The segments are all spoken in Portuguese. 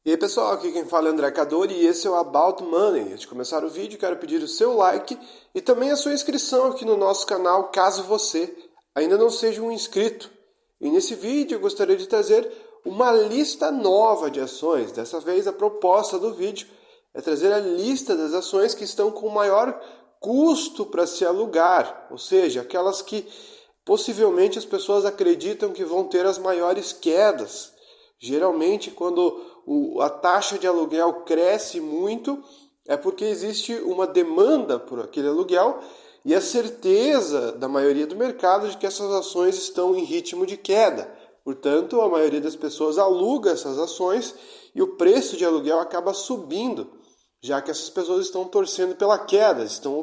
E aí pessoal, aqui quem fala é André Cadori e esse é o About Money. Antes de começar o vídeo, quero pedir o seu like e também a sua inscrição aqui no nosso canal, caso você ainda não seja um inscrito. E nesse vídeo eu gostaria de trazer uma lista nova de ações. Dessa vez a proposta do vídeo é trazer a lista das ações que estão com maior custo para se alugar, ou seja, aquelas que possivelmente as pessoas acreditam que vão ter as maiores quedas. Geralmente, quando a taxa de aluguel cresce muito, é porque existe uma demanda por aquele aluguel e a certeza da maioria do mercado de que essas ações estão em ritmo de queda. Portanto, a maioria das pessoas aluga essas ações e o preço de aluguel acaba subindo, já que essas pessoas estão torcendo pela queda, estão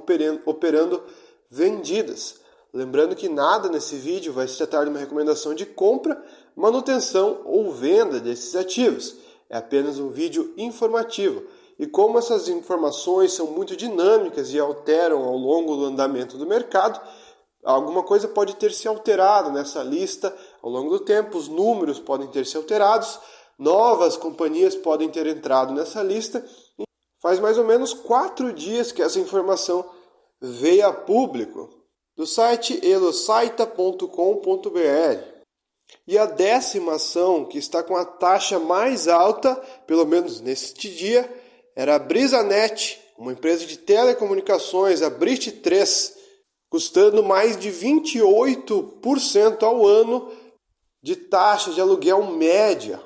operando vendidas. Lembrando que nada nesse vídeo vai se tratar de uma recomendação de compra, manutenção ou venda desses ativos. É apenas um vídeo informativo. E como essas informações são muito dinâmicas e alteram ao longo do andamento do mercado, alguma coisa pode ter se alterado nessa lista ao longo do tempo, os números podem ter se alterados, novas companhias podem ter entrado nessa lista. Faz mais ou menos 4 dias que essa informação veio a público do site elosaita.com.br. E a 10ª ação, que está com a taxa mais alta, pelo menos neste dia, era a Brisanet, uma empresa de telecomunicações, a Brit3, custando mais de 28% ao ano de taxa de aluguel média.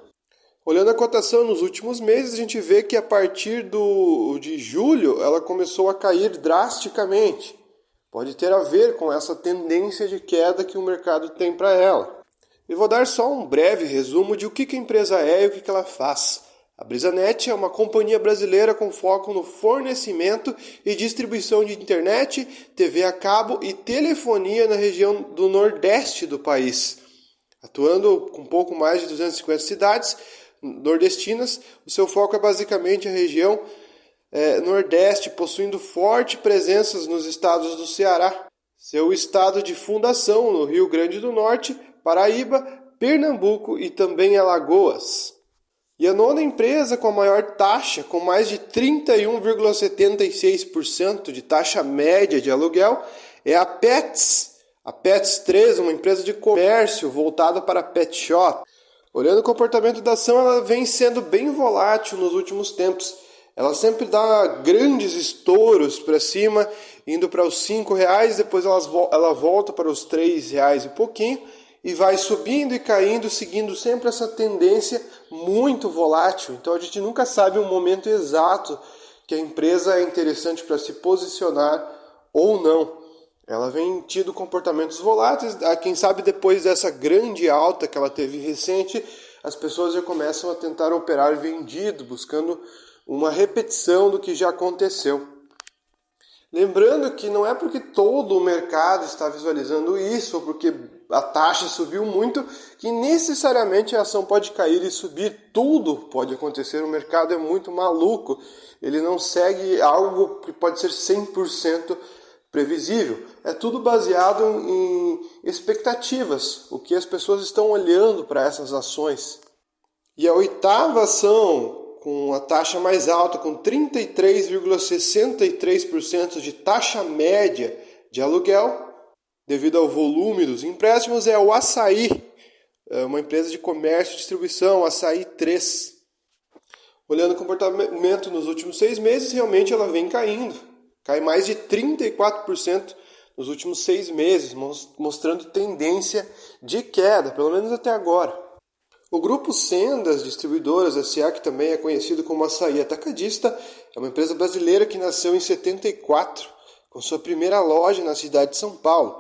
Olhando a cotação nos últimos meses, a gente vê que a partir de julho ela começou a cair drasticamente. Pode ter a ver com essa tendência de queda que o mercado tem para ela. E vou dar só um breve resumo de o que a empresa é e o que ela faz. A Brisanet é uma companhia brasileira com foco no fornecimento e distribuição de internet, TV a cabo e telefonia na região do nordeste do país. Atuando com pouco mais de 250 cidades nordestinas, o seu foco é basicamente a região Nordeste, possuindo forte presença nos estados do Ceará, seu estado de fundação no Rio Grande do Norte, Paraíba, Pernambuco e também Alagoas. E a 9ª empresa com a maior taxa, com mais de 31,76% de taxa média de aluguel, é a Petz. A Petz 3, uma empresa de comércio voltada para pet shop. Olhando o comportamento da ação, ela vem sendo bem volátil nos últimos tempos. Ela sempre dá grandes estouros para cima, indo para os R$5, depois ela volta para os R$3 e pouquinho, e vai subindo e caindo, seguindo sempre essa tendência muito volátil. Então a gente nunca sabe o momento exato que a empresa é interessante para se posicionar ou não. Ela vem tido comportamentos voláteis, quem sabe depois dessa grande alta que ela teve recente, as pessoas já começam a tentar operar vendido, buscando uma repetição do que já aconteceu. Lembrando que não é porque todo o mercado está visualizando isso, ou porque a taxa subiu muito, que necessariamente a ação pode cair e subir. Tudo pode acontecer, o mercado é muito maluco. Ele não segue algo que pode ser 100% previsível. É tudo baseado em expectativas, o que as pessoas estão olhando para essas ações. E a 8ª ação, com a taxa mais alta, com 33,63% de taxa média de aluguel, devido ao volume dos empréstimos, é o Assaí, uma empresa de comércio e distribuição, Assaí 3. Olhando o comportamento nos últimos 6 meses, realmente ela vem caindo. Cai mais de 34% nos últimos 6 meses, mostrando tendência de queda, pelo menos até agora. O grupo Sendas Distribuidoras S.A., que também é conhecido como Assaí Atacadista, é uma empresa brasileira que nasceu em 74, com sua primeira loja na cidade de São Paulo.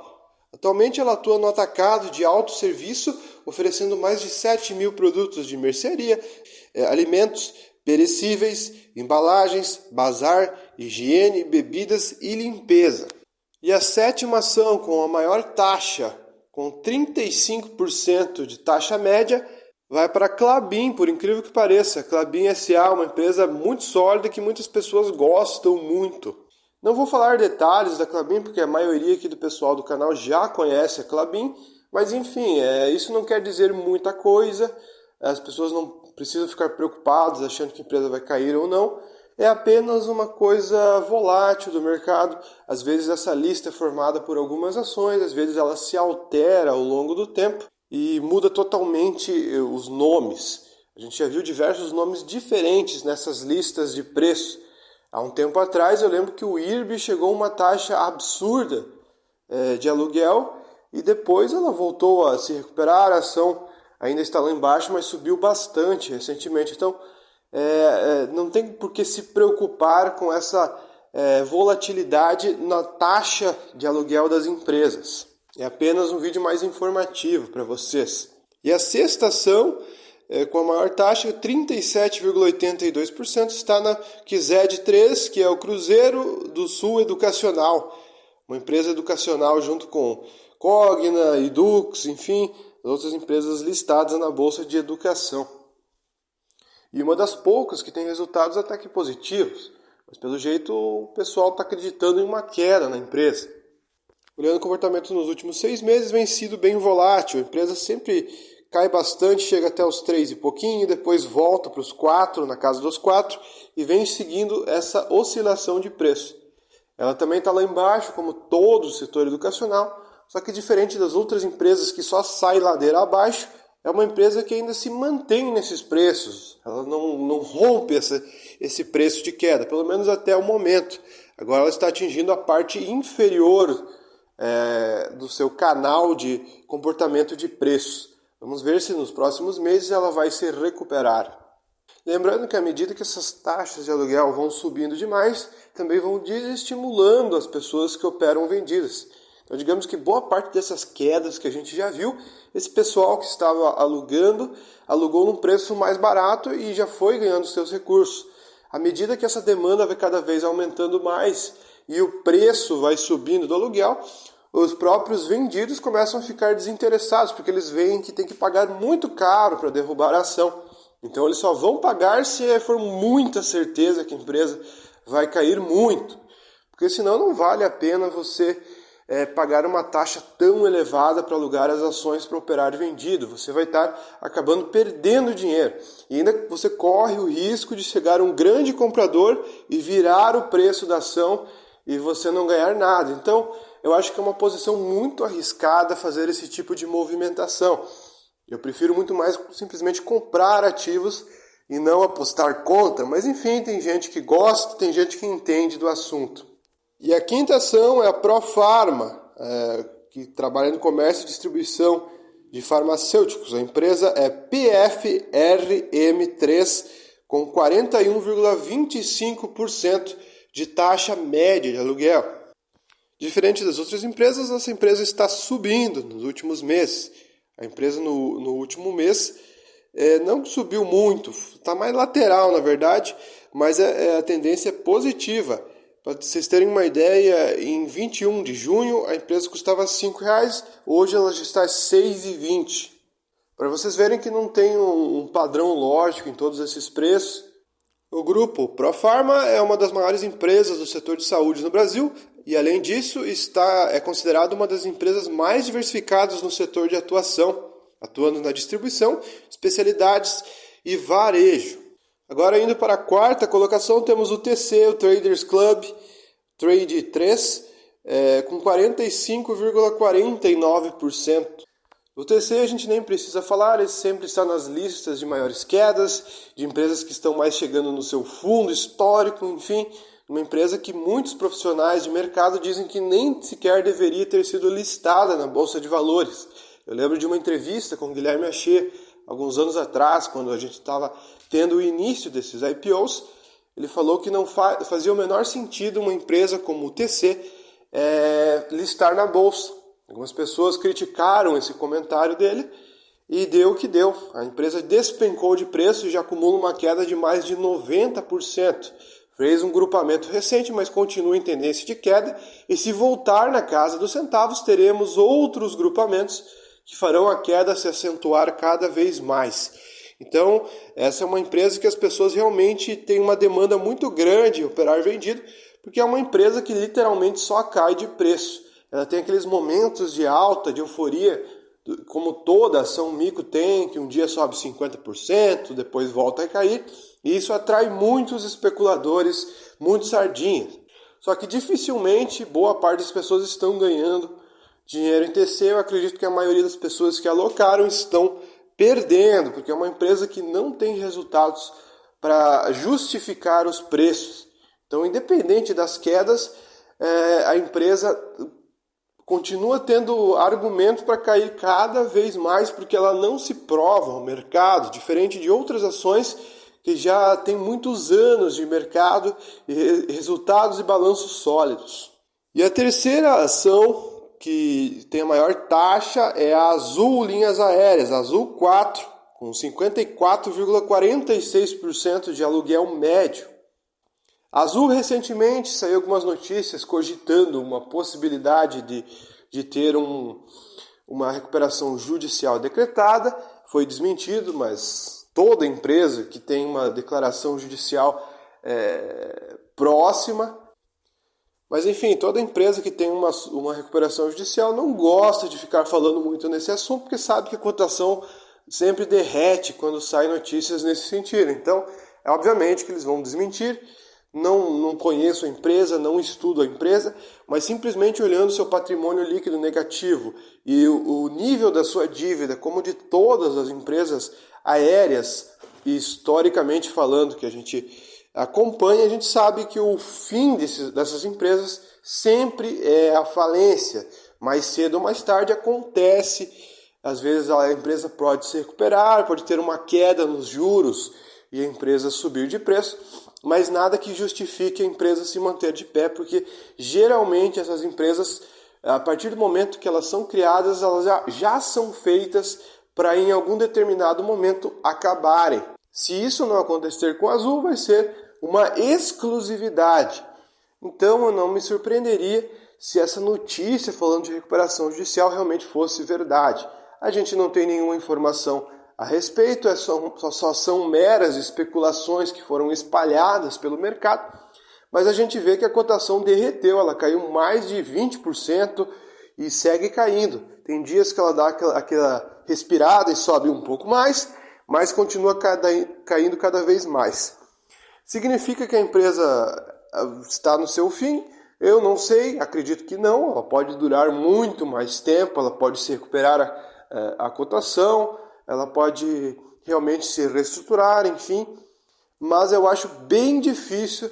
Atualmente ela atua no atacado de autosserviço, oferecendo mais de 7 mil produtos de mercearia, alimentos perecíveis, embalagens, bazar, higiene, bebidas e limpeza. E a 7ª ação, com a maior taxa, com 35% de taxa média, vai para a Klabin, por incrível que pareça. A Klabin S.A., uma empresa muito sólida que muitas pessoas gostam muito. Não vou falar detalhes da Klabin, porque a maioria aqui do pessoal do canal já conhece a Klabin, mas enfim, isso não quer dizer muita coisa. As pessoas não precisam ficar preocupados achando que a empresa vai cair ou não. É apenas uma coisa volátil do mercado. Às vezes essa lista é formada por algumas ações, às vezes ela se altera ao longo do tempo e muda totalmente os nomes. A gente já viu diversos nomes diferentes nessas listas de preço. Há um tempo atrás eu lembro que o IRB chegou a uma taxa absurda de aluguel e depois ela voltou a se recuperar, a ação ainda está lá embaixo, mas subiu bastante recentemente. Então não tem por que se preocupar com essa volatilidade na taxa de aluguel das empresas. É apenas um vídeo mais informativo para vocês. E a sexta ação, com a maior taxa, 37,82%, está na QZ3, que é o Cruzeiro do Sul Educacional, uma empresa educacional junto com Cogna, Edux, enfim, outras empresas listadas na Bolsa de Educação. E uma das poucas que tem resultados até que positivos, mas pelo jeito o pessoal está acreditando em uma queda na empresa. Olhando o comportamento nos últimos 6 meses, vem sido bem volátil. A empresa sempre cai bastante, chega até os 3 e pouquinho, depois volta para os 4, na casa dos 4, e vem seguindo essa oscilação de preço. Ela também está lá embaixo, como todo o setor educacional, só que diferente das outras empresas que só saem ladeira abaixo, é uma empresa que ainda se mantém nesses preços. Ela não rompe esse preço de queda, pelo menos até o momento. Agora ela está atingindo a parte inferior do seu canal de comportamento de preços. Vamos ver se nos próximos meses ela vai se recuperar. Lembrando que à medida que essas taxas de aluguel vão subindo demais, também vão desestimulando as pessoas que operam vendidas. Então digamos que boa parte dessas quedas que a gente já viu, esse pessoal que estava alugando, alugou num preço mais barato e já foi ganhando seus recursos. À medida que essa demanda vai cada vez aumentando mais e o preço vai subindo do aluguel, os próprios vendidos começam a ficar desinteressados, porque eles veem que tem que pagar muito caro para derrubar a ação. Então eles só vão pagar se for muita certeza que a empresa vai cair muito, porque senão não vale a pena você pagar uma taxa tão elevada para alugar as ações para operar vendido. Você vai estar acabando perdendo dinheiro. E ainda você corre o risco de chegar um grande comprador e virar o preço da ação e você não ganhar nada. Então, eu acho que é uma posição muito arriscada fazer esse tipo de movimentação. Eu prefiro muito mais simplesmente comprar ativos e não apostar contra. Mas enfim, tem gente que gosta, tem gente que entende do assunto. E a quinta ação é a Profarma, que trabalha no comércio e distribuição de farmacêuticos. A empresa é PFRM3, com 41,25% de taxa média de aluguel. Diferente das outras empresas, essa empresa está subindo nos últimos meses. A empresa no último mês não subiu muito, está mais lateral na verdade, mas a tendência é positiva. Para vocês terem uma ideia, em 21 de junho a empresa custava R$ 5,00, hoje ela já está a R$ 6,20. Para vocês verem que não tem um padrão lógico em todos esses preços, o grupo Profarma é uma das maiores empresas do setor de saúde no Brasil e, além disso, é considerado uma das empresas mais diversificadas no setor de atuação, atuando na distribuição, especialidades e varejo. Agora, indo para a quarta colocação, temos o TC, o Traders Club, Trade 3, com 45,49%. O TC a gente nem precisa falar, ele sempre está nas listas de maiores quedas, de empresas que estão mais chegando no seu fundo histórico, enfim, uma empresa que muitos profissionais de mercado dizem que nem sequer deveria ter sido listada na Bolsa de Valores. Eu lembro de uma entrevista com o Guilherme Achê, alguns anos atrás, quando a gente estava tendo o início desses IPOs, ele falou que não fazia o menor sentido uma empresa como o TC listar na Bolsa. Algumas pessoas criticaram esse comentário dele e deu o que deu. A empresa despencou de preço e já acumula uma queda de mais de 90%. Fez um grupamento recente, mas continua em tendência de queda. E se voltar na casa dos centavos, teremos outros grupamentos que farão a queda se acentuar cada vez mais. Então, essa é uma empresa que as pessoas realmente têm uma demanda muito grande em operar vendido, porque é uma empresa que literalmente só cai de preço. Ela tem aqueles momentos de alta, de euforia como toda ação mico tem, que um dia sobe 50%, depois volta a cair, e isso atrai muitos especuladores, muitos sardinhas. Só que dificilmente boa parte das pessoas estão ganhando dinheiro em TC. Eu acredito que a maioria das pessoas que alocaram estão perdendo, porque é uma empresa que não tem resultados para justificar os preços. Então, independente das quedas, a empresa continua tendo argumentos para cair cada vez mais, porque ela não se prova ao mercado, diferente de outras ações que já têm muitos anos de mercado, resultados e balanços sólidos. E a terceira ação que tem a maior taxa é a Azul Linhas Aéreas, Azul 4, com 54,46% de aluguel médio. A Azul recentemente saiu algumas notícias cogitando uma possibilidade de ter uma recuperação judicial decretada. Foi desmentido, mas toda empresa que tem uma declaração judicial próxima, mas enfim, toda empresa que tem uma recuperação judicial não gosta de ficar falando muito nesse assunto, porque sabe que a cotação sempre derrete quando saem notícias nesse sentido. Então, obviamente que eles vão desmentir. Não conheço a empresa, não estudo a empresa, mas simplesmente olhando seu patrimônio líquido negativo e o nível da sua dívida, como de todas as empresas aéreas, historicamente falando, que a gente acompanha, a gente sabe que o fim dessas empresas sempre é a falência. Mais cedo ou mais tarde acontece, às vezes a empresa pode se recuperar, pode ter uma queda nos juros e a empresa subir de preço, mas nada que justifique a empresa se manter de pé, porque geralmente essas empresas, a partir do momento que elas são criadas, elas já são feitas para em algum determinado momento acabarem. Se isso não acontecer com a Azul, vai ser uma exclusividade. Então eu não me surpreenderia se essa notícia falando de recuperação judicial realmente fosse verdade. A gente não tem nenhuma informação a respeito, só são meras especulações que foram espalhadas pelo mercado, mas a gente vê que a cotação derreteu, ela caiu mais de 20% e segue caindo. Tem dias que ela dá aquela respirada e sobe um pouco mais, mas continua caindo cada vez mais. Significa que a empresa está no seu fim? Eu não sei, acredito que não. Ela pode durar muito mais tempo, ela pode se recuperar a cotação, ela pode realmente se reestruturar, enfim. Mas eu acho bem difícil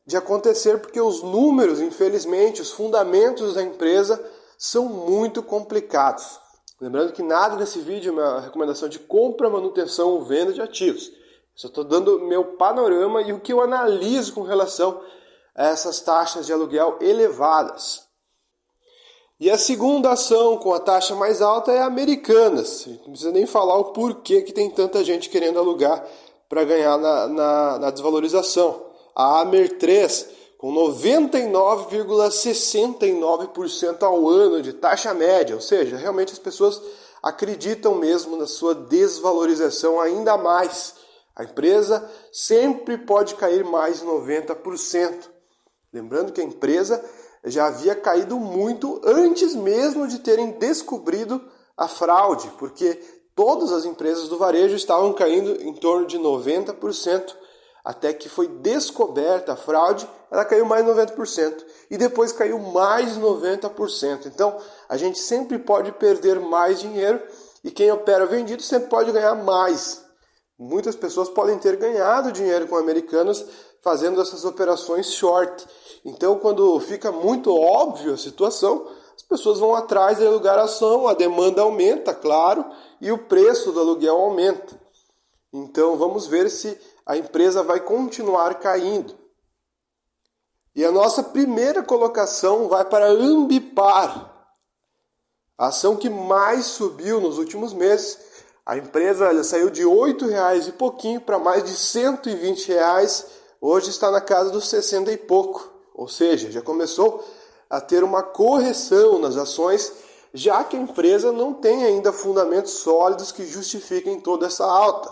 de acontecer, porque os números, infelizmente, os fundamentos da empresa são muito complicados. Lembrando que nada nesse vídeo é uma recomendação de compra, manutenção ou venda de ativos. Só estou dando meu panorama e o que eu analiso com relação a essas taxas de aluguel elevadas. E a segunda ação com a taxa mais alta é a Americanas. Não precisa nem falar o porquê que tem tanta gente querendo alugar para ganhar na desvalorização. A Amer 3, com 99,69% ao ano de taxa média, ou seja, realmente as pessoas acreditam mesmo na sua desvalorização ainda mais. A empresa sempre pode cair mais de 90%. Lembrando que a empresa já havia caído muito antes mesmo de terem descobrido a fraude, porque todas as empresas do varejo estavam caindo em torno de 90%. Até que foi descoberta a fraude, ela caiu mais de 90%. E depois caiu mais de 90%. Então, a gente sempre pode perder mais dinheiro e quem opera vendido sempre pode ganhar mais. Muitas pessoas podem ter ganhado dinheiro com Americanas fazendo essas operações short. Então, quando fica muito óbvio a situação, as pessoas vão atrás de alugar a ação, a demanda aumenta, claro, e o preço do aluguel aumenta. Então, vamos ver se a empresa vai continuar caindo. E a nossa primeira colocação vai para a Ambipar, a ação que mais subiu nos últimos meses. A empresa saiu de R$ 8,00 e pouquinho para mais de R$ 120,00. Hoje está na casa dos 60 e pouco. Ou seja, já começou a ter uma correção nas ações, já que a empresa não tem ainda fundamentos sólidos que justifiquem toda essa alta.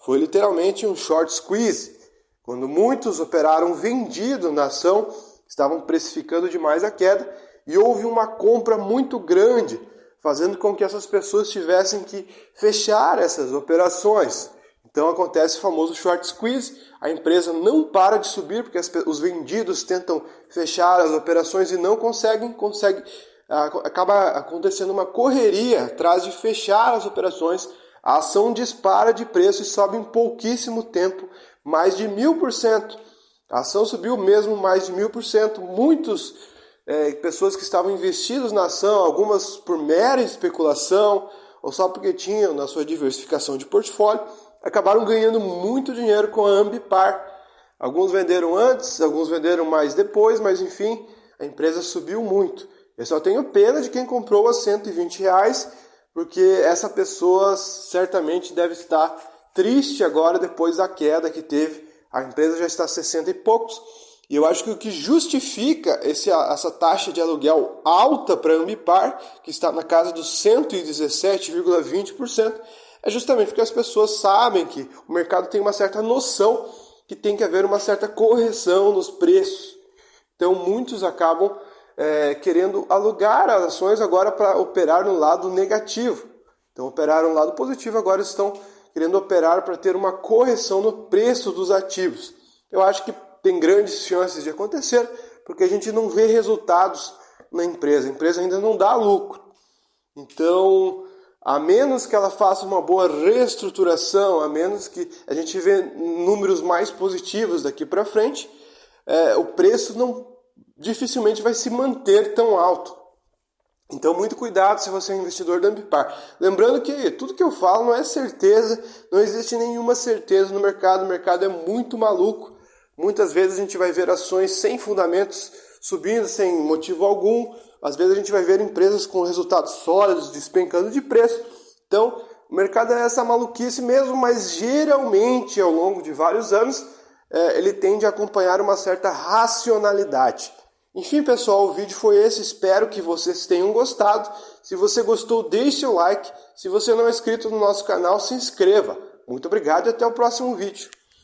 Foi literalmente um short squeeze. Quando muitos operaram vendido na ação, estavam precificando demais a queda e houve uma compra muito grande fazendo com que essas pessoas tivessem que fechar essas operações. Então acontece o famoso short squeeze, a empresa não para de subir porque os vendidos tentam fechar as operações e não conseguem, acaba acontecendo uma correria atrás de fechar as operações, a ação dispara de preço e sobe em pouquíssimo tempo, mais de 1000%. A ação subiu mesmo mais de 1000%, pessoas que estavam investidas na ação, algumas por mera especulação ou só porque tinham na sua diversificação de portfólio, acabaram ganhando muito dinheiro com a Ambipar. Alguns venderam antes, alguns venderam mais depois, mas enfim, a empresa subiu muito. Eu só tenho pena de quem comprou a R$120, porque essa pessoa certamente deve estar triste agora depois da queda que teve. A empresa já está a 60 e poucos. E eu acho que o que justifica essa taxa de aluguel alta para a Ambipar, que está na casa dos 117,20%, é justamente porque as pessoas sabem que o mercado tem uma certa noção que tem que haver uma certa correção nos preços. Então muitos acabam querendo alugar as ações agora para operar no lado negativo. Então operaram no lado positivo, agora estão querendo operar para ter uma correção no preço dos ativos. Eu acho que tem grandes chances de acontecer, porque a gente não vê resultados na empresa. A empresa ainda não dá lucro. Então, a menos que ela faça uma boa reestruturação, a menos que a gente vê números mais positivos daqui para frente, o preço dificilmente vai se manter tão alto. Então, muito cuidado se você é investidor da Ambipar. Lembrando que tudo que eu falo não é certeza, não existe nenhuma certeza no mercado. O mercado é muito maluco. Muitas vezes a gente vai ver ações sem fundamentos subindo, sem motivo algum. Às vezes a gente vai ver empresas com resultados sólidos, despencando de preço. Então, o mercado é essa maluquice mesmo, mas geralmente, ao longo de vários anos, ele tende a acompanhar uma certa racionalidade. Enfim, pessoal, o vídeo foi esse. Espero que vocês tenham gostado. Se você gostou, deixe o like. Se você não é inscrito no nosso canal, se inscreva. Muito obrigado e até o próximo vídeo.